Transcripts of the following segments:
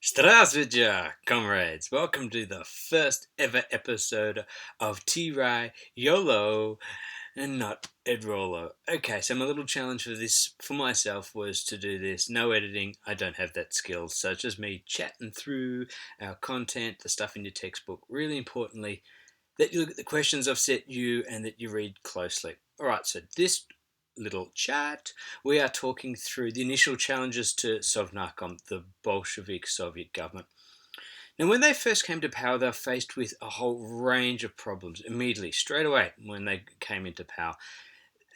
Здравствуйте, comrades! Welcome to the first ever episode of T-Ry YOLO and not Ed Rollo. Okay, so my little challenge for this for myself was to do this. No editing, I don't have that skill. So it's just me chatting through our content, the stuff in your textbook. Really importantly, that you look at the questions I've set you and that you read closely. Alright, so this little chat, we are talking through the initial challenges to Sovnarkom, the Bolshevik Soviet government. Now, when they first came to power, they were faced with a whole range of problems immediately, straight away, when they came into power.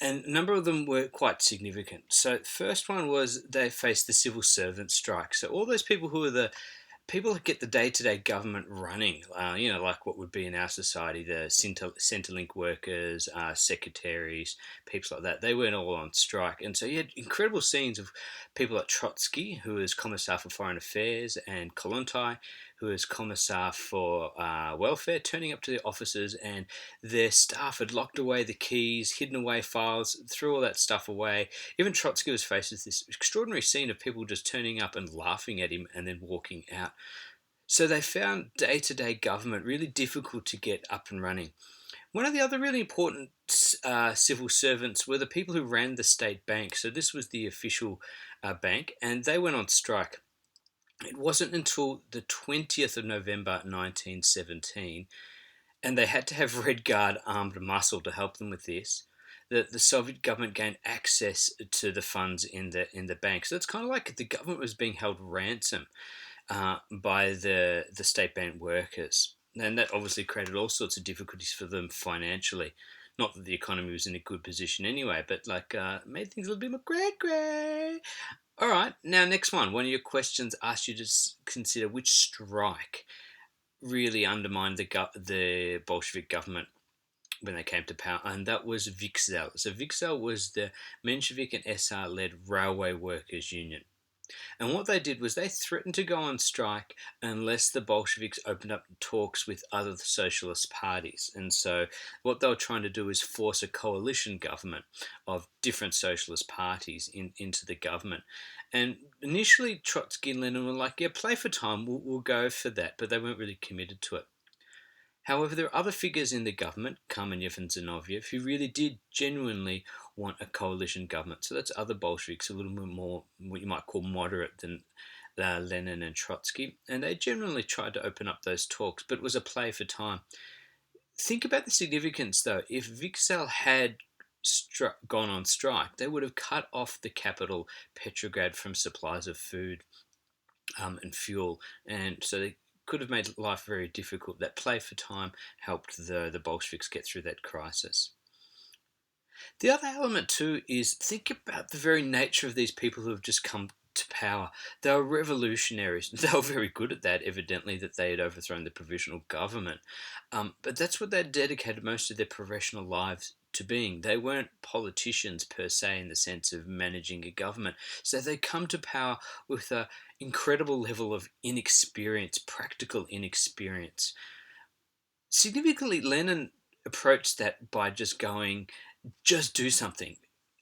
And a number of them were quite significant. So, the first one was they faced the civil servant strike. So, all those people who were the people that get the day-to-day government running, like what would be in our society, the Centrelink workers, secretaries, people like that, they weren't all on strike. And so you had incredible scenes of people like Trotsky, who was Commissar for Foreign Affairs, and Kolontai, who was Commissar for Welfare, turning up to the offices, and their staff had locked away the keys, hidden away files, threw all that stuff away. Even Trotsky was faced with this extraordinary scene of people just turning up and laughing at him and then walking out. So they found day-to-day government really difficult to get up and running. One of the other really important civil servants were the people who ran the state bank. So this was the official bank, and they went on strike. It wasn't until the 20th of November 1917, and they had to have Red Guard armed muscle to help them with this, that the Soviet government gained access to the funds in the bank. So it's kind of like the government was being held ransom by the state bank workers. And that obviously created all sorts of difficulties for them financially. Not that the economy was in a good position anyway, but made things a little bit more grey. All right, now next one. One of your questions asked you to consider which strike really undermined the Bolshevik government when they came to power, and that was Vikzel. So Vikzel was the Menshevik and SR-led railway workers' union. And what they did was they threatened to go on strike unless the Bolsheviks opened up talks with other socialist parties. And so what they were trying to do is force a coalition government of different socialist parties into the government. And initially, Trotsky and Lenin were like, yeah, play for time, we'll go for that. But they weren't really committed to it. However, there are other figures in the government, Kamenev and Zinoviev, who really did genuinely want a coalition government. So that's other Bolsheviks, a little bit more what you might call moderate than Lenin and Trotsky. And they generally tried to open up those talks, but it was a play for time. Think about the significance, though. If Vikzel had gone on strike, they would have cut off the capital, Petrograd, from supplies of food and fuel. And so they could have made life very difficult. That play for time helped the Bolsheviks get through that crisis. The other element too is think about the very nature of these people who have just come to power. They were revolutionaries. They were very good at that, evidently, that they had overthrown the provisional government. But that's what they dedicated most of their professional lives to being. They weren't politicians per se in the sense of managing a government. So they come to power with an incredible level of inexperience, practical inexperience. Significantly, Lenin approached that by just going, just do something,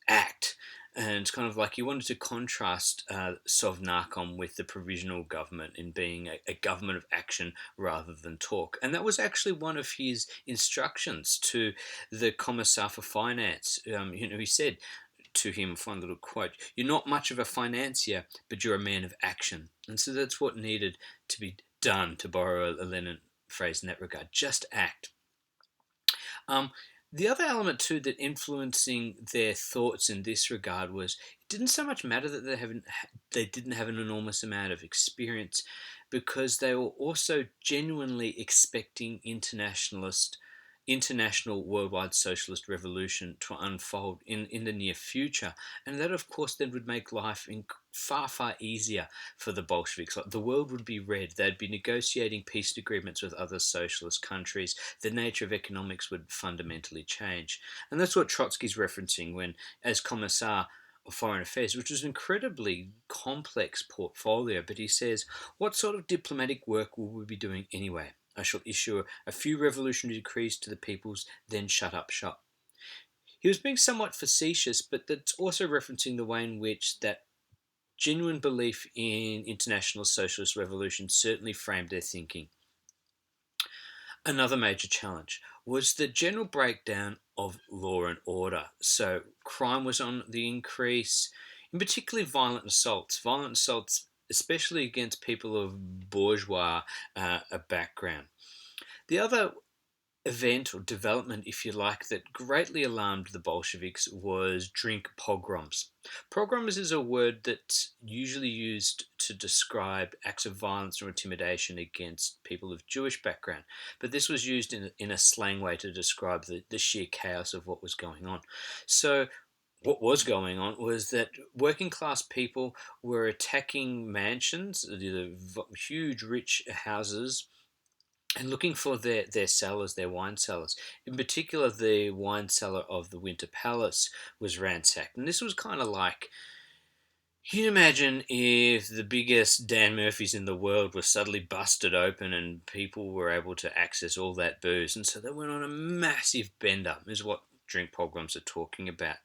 act. And it's kind of like he wanted to contrast Sovnarkom with the provisional government in being a government of action rather than talk. And that was actually one of his instructions to the Commissar for Finance. He said to him, fine little quote, "You're not much of a financier, but you're a man of action." And so that's what needed to be done, to borrow a Lenin phrase in that regard. Just act. The other element too that influencing their thoughts in this regard was it didn't so much matter that they didn't have an enormous amount of experience, because they were also genuinely expecting international worldwide socialist revolution to unfold in the near future. And that, of course, then would make life far easier for the Bolsheviks. Like, the world would be red. They'd be negotiating peace agreements with other socialist countries. The nature of economics would fundamentally change. And that's what Trotsky's referencing when, as Commissar of Foreign Affairs, which was an incredibly complex portfolio, but he says, what sort of diplomatic work will we be doing anyway? I shall issue a few revolutionary decrees to the peoples, then shut up shop. He was being somewhat facetious, but that's also referencing the way in which that genuine belief in international socialist revolution certainly framed their thinking. Another major challenge was the general breakdown of law and order. So crime was on the increase, in particularly violent assaults, especially against people of bourgeois background. The other event or development, if you like, that greatly alarmed the Bolsheviks was drink pogroms. Pogroms is a word that's usually used to describe acts of violence or intimidation against people of Jewish background, but this was used in a slang way to describe the sheer chaos of what was going on. So, what was going on was that working class people were attacking mansions, the huge rich houses, and looking for their cellars, their wine cellars. In particular, the wine cellar of the Winter Palace was ransacked. And this was kind of like, can you imagine if the biggest Dan Murphys in the world were suddenly busted open and people were able to access all that booze? And so they went on a massive bender, is what drink pogroms are talking about.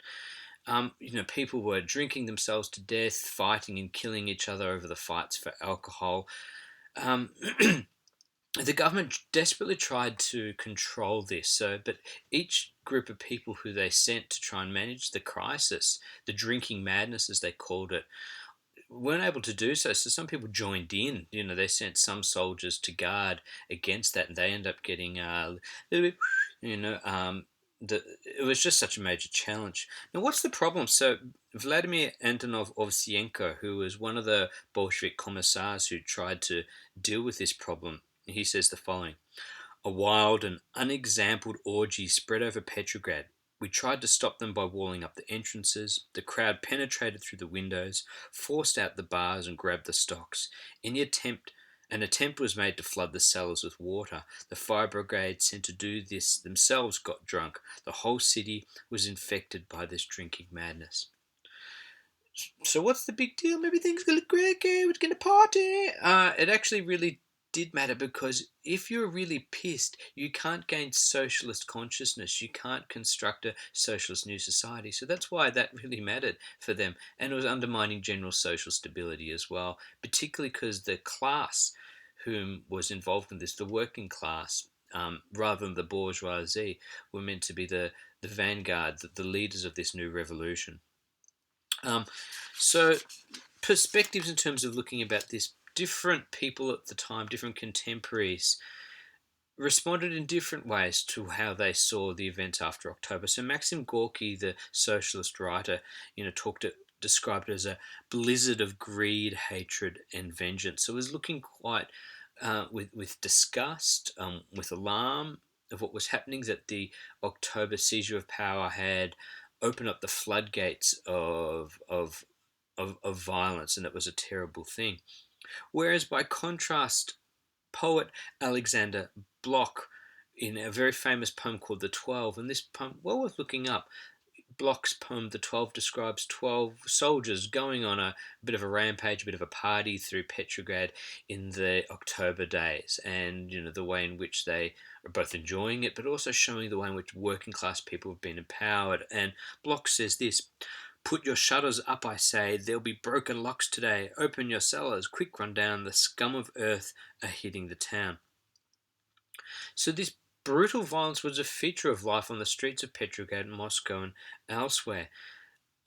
People were drinking themselves to death, fighting and killing each other over the fights for alcohol. Um, the government desperately tried to control this. But each group of people who they sent to try and manage the crisis, the drinking madness as they called it, weren't able to do so. So some people joined in. They sent some soldiers to guard against that, and they end up getting a little bit, it was just such a major challenge. Now, what's the problem? So Vladimir Antonov Ovsienko, who was one of the Bolshevik commissars who tried to deal with this problem, he says the following: a wild and unexampled orgy spread over Petrograd. We tried to stop them by walling up the entrances. The crowd penetrated through the windows, forced out the bars, and grabbed the stocks. An attempt was made to flood the cellars with water. The fire brigade sent to do this themselves got drunk. The whole city was infected by this drinking madness. So what's the big deal? Maybe things gonna look great. Okay, we're gonna party. It actually really did matter, because if you're really pissed, you can't gain socialist consciousness. You can't construct a socialist new society. So that's why that really mattered for them, and it was undermining general social stability as well, particularly because the class whom was involved in this, the working class, rather than the bourgeoisie, were meant to be the vanguard, the leaders of this new revolution. So perspectives in terms of looking about this, different people at the time, different contemporaries, responded in different ways to how they saw the events after October. So Maxim Gorky, the socialist writer, described it as a blizzard of greed, hatred, and vengeance. So it was looking quite with disgust, with alarm of what was happening, that the October seizure of power had opened up the floodgates of violence, and it was a terrible thing. Whereas, by contrast, poet Alexander Bloch, in a very famous poem called The 12, and this poem, well worth looking up, Bloch's poem The 12 describes 12 soldiers going on a bit of a rampage, a bit of a party through Petrograd in the October days, and the way in which they are both enjoying it, but also showing the way in which working class people have been empowered. And Bloch says this: "Put your shutters up, I say, there'll be broken locks today. Open your cellars, quick run down, the scum of earth are hitting the town." So this brutal violence was a feature of life on the streets of Petrograd, Moscow, and elsewhere.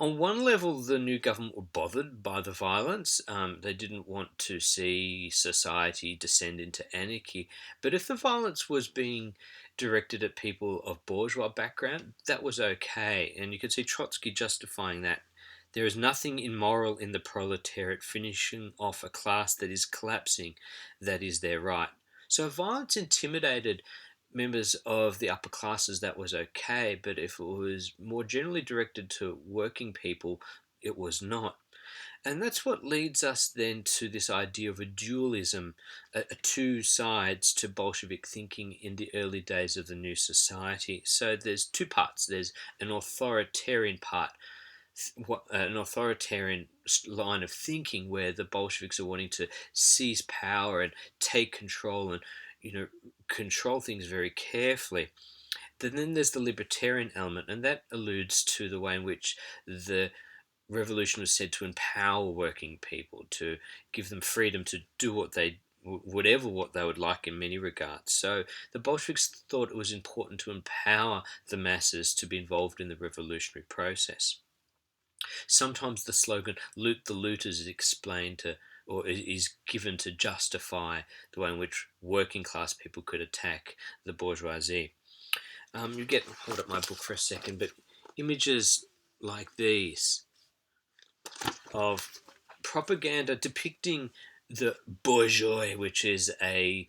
On one level, the new government were bothered by the violence. They didn't want to see society descend into anarchy. But if the violence was being directed at people of bourgeois background, that was okay. And you could see Trotsky justifying that. There is nothing immoral in the proletariat finishing off a class that is collapsing. That is their right. So if violence intimidated members of the upper classes, that was okay, but if it was more generally directed to working people, it was not. And that's what leads us then to this idea of a dualism, two sides to Bolshevik thinking in the early days of the new society. So there's two parts. There's an authoritarian part, an authoritarian line of thinking where the Bolsheviks are wanting to seize power and take control and control things very carefully. Then there's the libertarian element, and that alludes to the way in which the revolution was said to empower working people, to give them freedom to do what they would like in many regards. So the Bolsheviks thought it was important to empower the masses to be involved in the revolutionary process. Sometimes the slogan "loot the looters" is explained to, or is given to justify the way in which working class people could attack the bourgeoisie. Hold up my book for a second, but images like these of propaganda depicting the bourgeois, which is a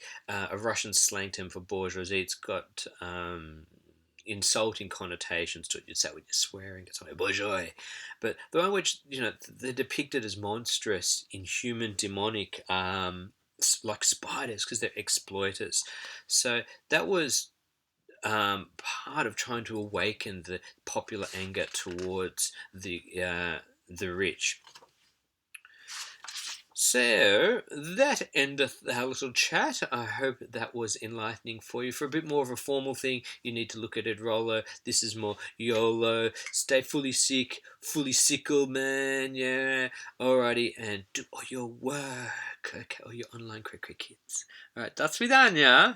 Russian slang term for bourgeoisie. It's got insulting connotations to it. You'd say when you're swearing, it's like a bourgeois. But the way in which they're depicted as monstrous, inhuman, demonic, like spiders, because they're exploiters. So that was part of trying to awaken the popular anger towards the rich. So that endeth our little chat. I hope that was enlightening for you. For a bit more of a formal thing, you need to look at Ed Rollo. This is more YOLO. Stay fully sick, fully sickle, man. Yeah. Alrighty, and do all your work. Okay, all your online cricket kids. Alright, that's vidania.